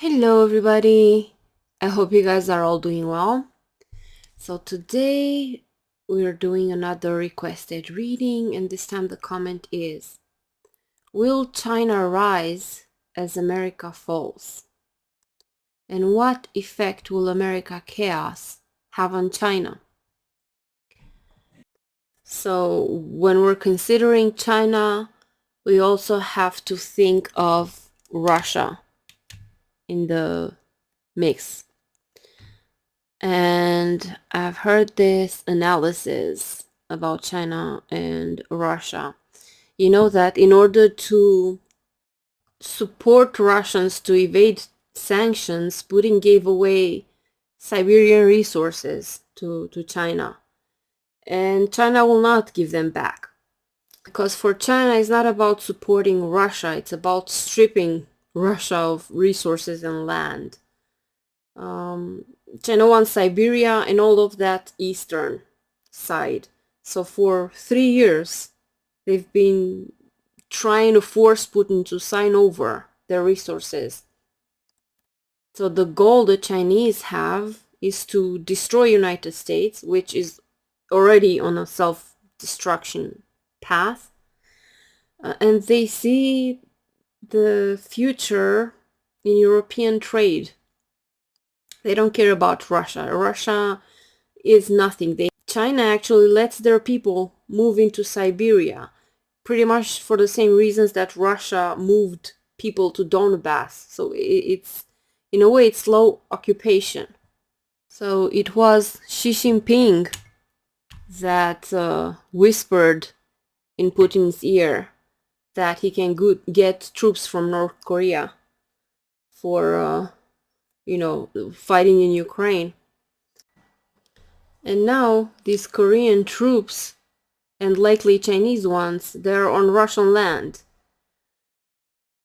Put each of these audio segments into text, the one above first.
Hello, everybody. I hope you guys are all doing well. So, today we're doing another requested reading, and this time the comment is: will China rise as America falls? And what effect will America chaos have on China? So, when we're considering China, we also have to think of Russia in the mix. And I've heard this analysis about China and Russia. You know that in order to support Russians to evade sanctions, Putin gave away Siberian resources to China. And China will not give them back. Because for China, it's not about supporting Russia, it's about stripping Russia of resources and land. China wants Siberia and all of that eastern side. So for 3 years, they've been trying to force Putin to sign over their resources. So the goal the Chinese have is to destroy United States, which is already on a self-destruction path. And they see the future in European trade. They don't care about Russia. Russia is nothing. China actually lets their people move into Siberia, pretty much for the same reasons that Russia moved people to Donbass. So it's, in a way, it's slow occupation. So it was Xi Jinping that whispered in Putin's ear that he can get troops from North Korea for fighting in Ukraine. And now these Korean troops, and likely Chinese ones, they're on Russian land.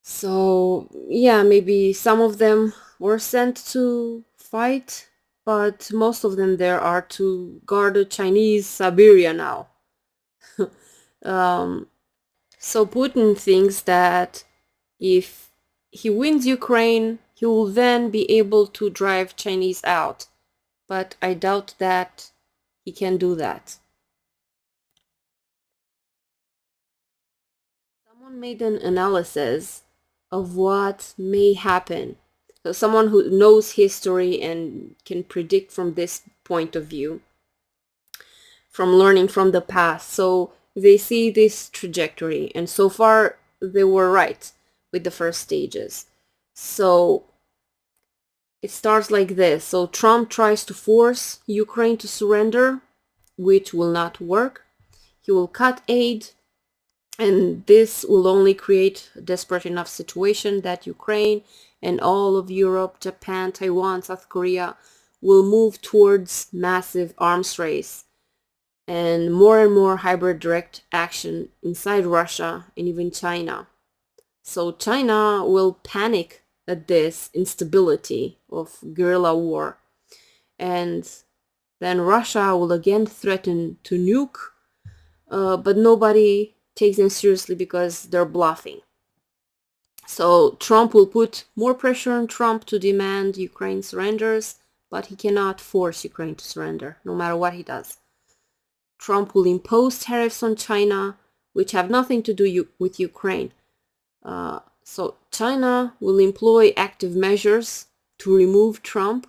So yeah, maybe some of them were sent to fight, but most of them there are to guard the Chinese Siberia now. So Putin thinks that if he wins Ukraine, he will then be able to drive Chinese out. But I doubt that he can do that. Someone made an analysis of what may happen. So someone who knows history and can predict from this point of view, from learning from the past. So they see this trajectory, and so far they were right with the first stages. So it starts like this. So Trump tries to force Ukraine to surrender, which will not work. He will cut aid, and this will only create a desperate enough situation that Ukraine and all of Europe, Japan, Taiwan, South Korea will move towards massive arms race and more hybrid direct action inside Russia and even China. So China will panic at this instability of guerrilla war, and then Russia will again threaten to nuke, but nobody takes them seriously because they're bluffing. So Trump will put more pressure on Trump to demand Ukraine surrenders, but he cannot force Ukraine to surrender, no matter what he does. Trump will impose tariffs on China, which have nothing to do with Ukraine. So China will employ active measures to remove Trump,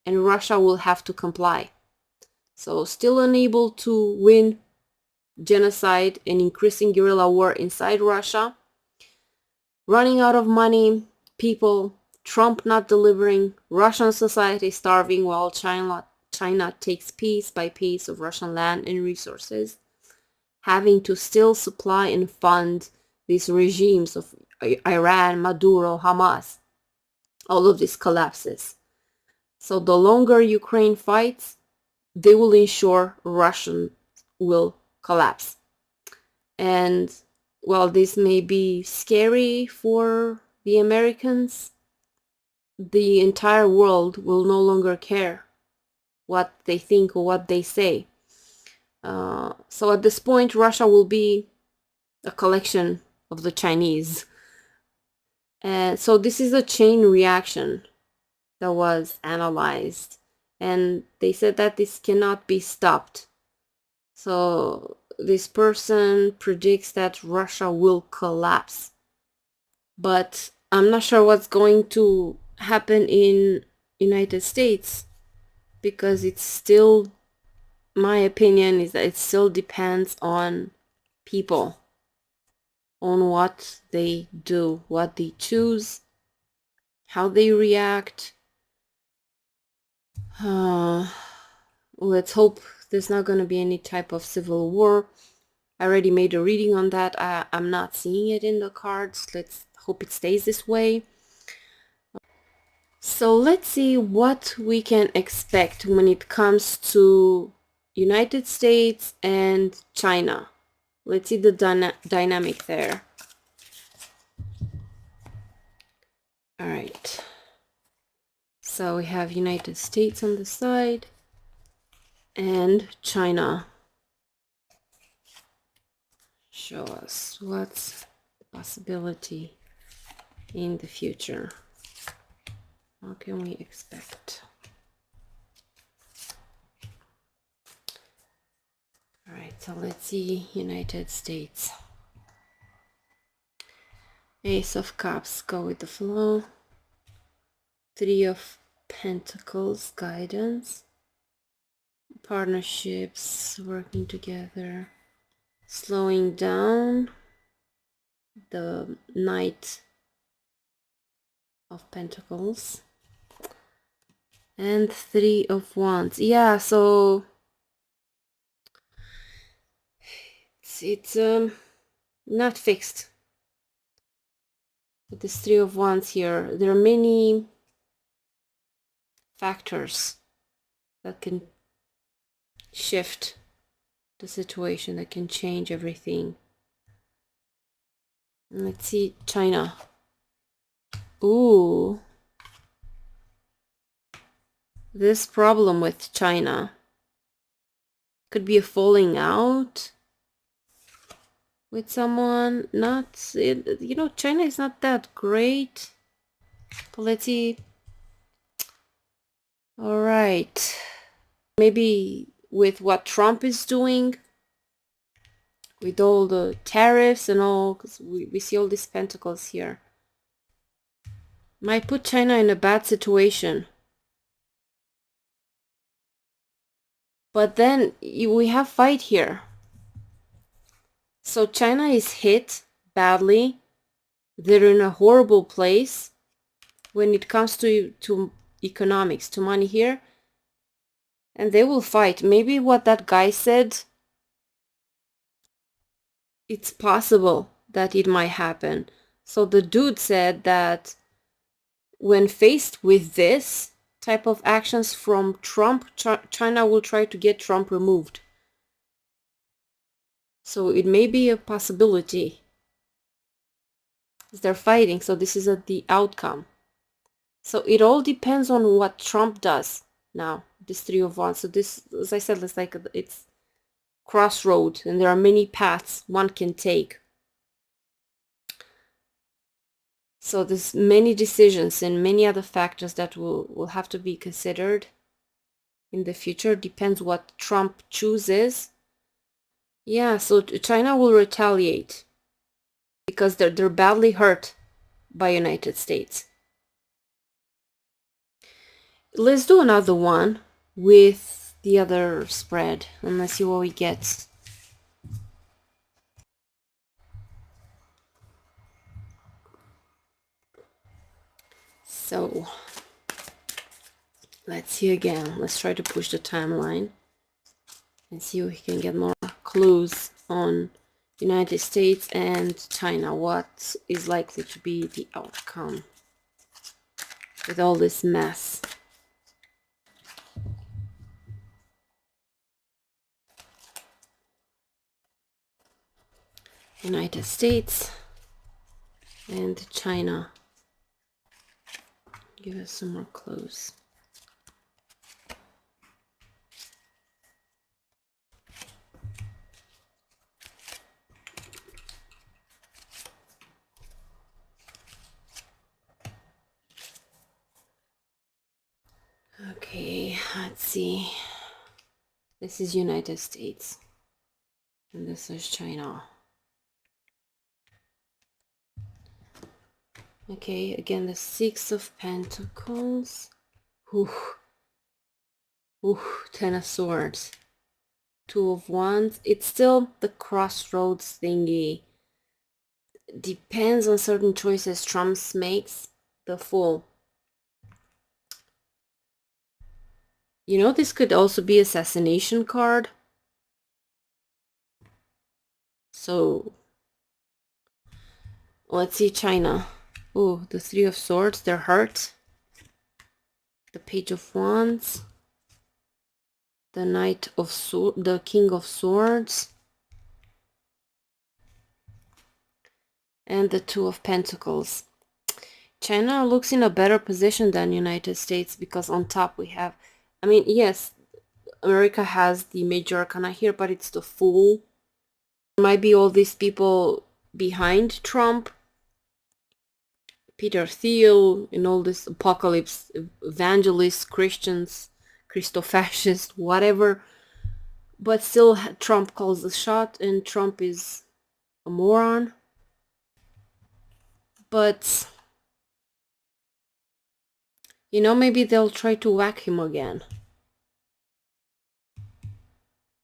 and Russia will have to comply. So still unable to win genocide and increasing guerrilla war inside Russia, running out of money, people, Trump not delivering, Russian society starving while China takes piece by piece of Russian land and resources, having to still supply and fund these regimes of Iran, Maduro, Hamas. All of this collapses. So the longer Ukraine fights, they will ensure Russia will collapse. And while this may be scary for the Americans, the entire world will no longer care what they think or what they say. So at this point, Russia will be a collection of the Chinese. And so this is a chain reaction. that was analyzed, and they said that this cannot be stopped. So this person predicts that Russia will collapse, but I'm not sure what's going to happen in United States, because it's still, my opinion is that it still depends on people, on what they do, what they choose, how they react. Let's hope there's not going to be any type of civil war. I already made a reading on that. I'm not seeing it in the cards. Let's hope it stays this way. So let's see what we can expect when it comes to United States and China. Let's see the dynamic there. All right. So we have United States on the side and China. Show us what's the possibility in the future. What can we expect? All right, so let's see United States. Ace of Cups, go with the flow. Three of Pentacles, guidance. Partnerships, working together. Slowing down. The Knight of Pentacles. And Three of Wands. Yeah, so it's not fixed. With this Three of Wands here, there are many factors that can shift the situation, that can change everything. Let's see China. Ooh. This problem with China could be a falling out with someone. Not, you know, China is not that great. But let's see. All right. Maybe with what Trump is doing, with all the tariffs and all, because we see all these pentacles here, might put China in a bad situation. But then we have fight here. So China is hit badly. They're in a horrible place when it comes to economics, to money here. And they will fight. Maybe what that guy said, it's possible that it might happen. So the dude said that when faced with this type of actions from Trump, China will try to get Trump removed. So it may be a possibility. They're fighting, so this is the outcome. So it all depends on what Trump does now, this Three of Wands. So this, as I said, it's like it's crossroad, and there are many paths one can take. So there's many decisions and many other factors that will have to be considered in the future. Depends what Trump chooses. Yeah, so China will retaliate because they're badly hurt by United States. Let's do another one with the other spread and let's see what we get. So let's see again. Let's try to push the timeline and see if we can get more clues on United States and China. What is likely to be the outcome with all this mess? United States and China. Give us some more clues. Let's see. This is United States. And this is China. Okay, again, the Six of Pentacles. Ooh. Ooh, Ten of Swords. Two of Wands. It's still the crossroads thingy. Depends on certain choices Trump makes. The Fool. You know, this could also be assassination card. So, let's see China. Oh, the Three of Swords. They're hurt. The Page of Wands. The Knight of Swords. The King of Swords. And the Two of Pentacles. China looks in a better position than United States because on top we have, I mean, yes, America has the major arcana here, but it's the Fool. There might be all these people behind Trump, Peter Thiel, and all this apocalypse, evangelists, Christians, Christo-fascists, whatever. But still, Trump calls the shot, and Trump is a moron. But, you know, maybe they'll try to whack him again.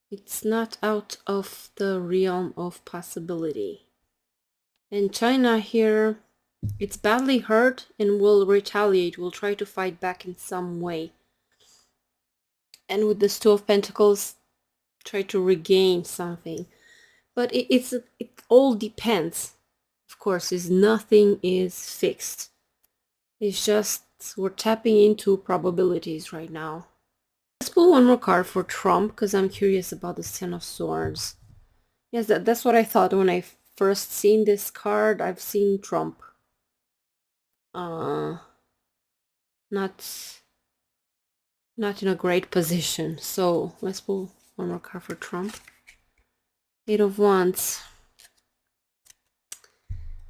It's not out of the realm of possibility. And China here, it's badly hurt and will retaliate, will try to fight back in some way. And with the Two of Pentacles, try to regain something. But it all depends. Of course, nothing is fixed. It's just we're tapping into probabilities right now. Let's pull one more card for Trump because I'm curious about the Ten of Swords. Yes, that's what I thought when I first seen this card. I've seen Trump. Not in a great position. So let's pull one more card for Trump. Eight of Wands.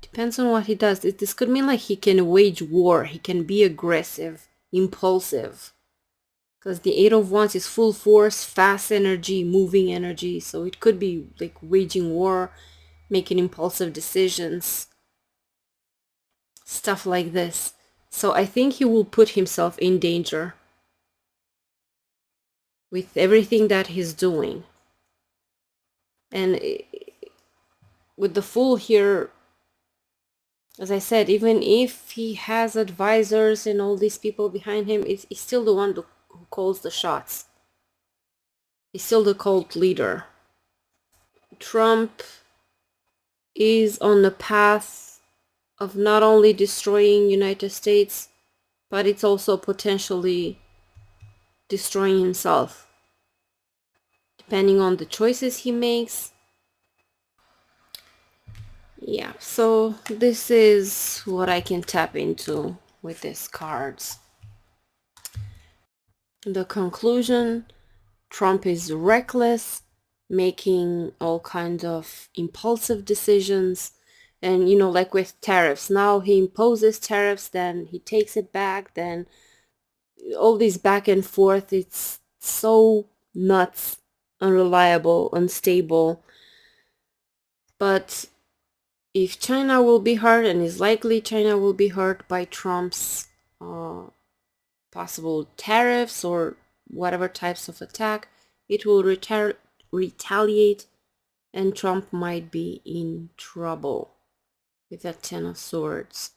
Depends on what he does. This could mean like he can wage war. He can be aggressive, impulsive. Because the Eight of Wands is full force, fast energy, moving energy. So it could be like waging war, making impulsive decisions. Stuff like this. So I think he will put himself in danger with everything that he's doing. And with the Fool here, as I said, even if he has advisors and all these people behind him, he's still the one who calls the shots. He's still the cult leader. Trump is on the path of not only destroying United States, but it's also potentially destroying himself. Depending on the choices he makes. Yeah, so this is what I can tap into with these cards. The conclusion, Trump is reckless, making all kinds of impulsive decisions. And, you know, like with tariffs, now he imposes tariffs, then he takes it back, then all this back and forth, it's so nuts, unreliable, unstable. But if China will be hurt, and is likely China will be hurt by Trump's possible tariffs or whatever types of attack, it will retaliate, and Trump might be in trouble with that Ten of Swords.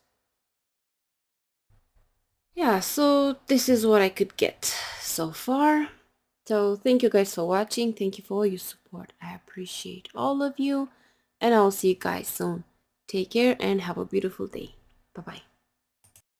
Yeah, so this is what I could get so far. So thank you guys for watching. Thank you for all your support. I appreciate all of you, and I'll see you guys soon. Take care and have a beautiful day. Bye-bye.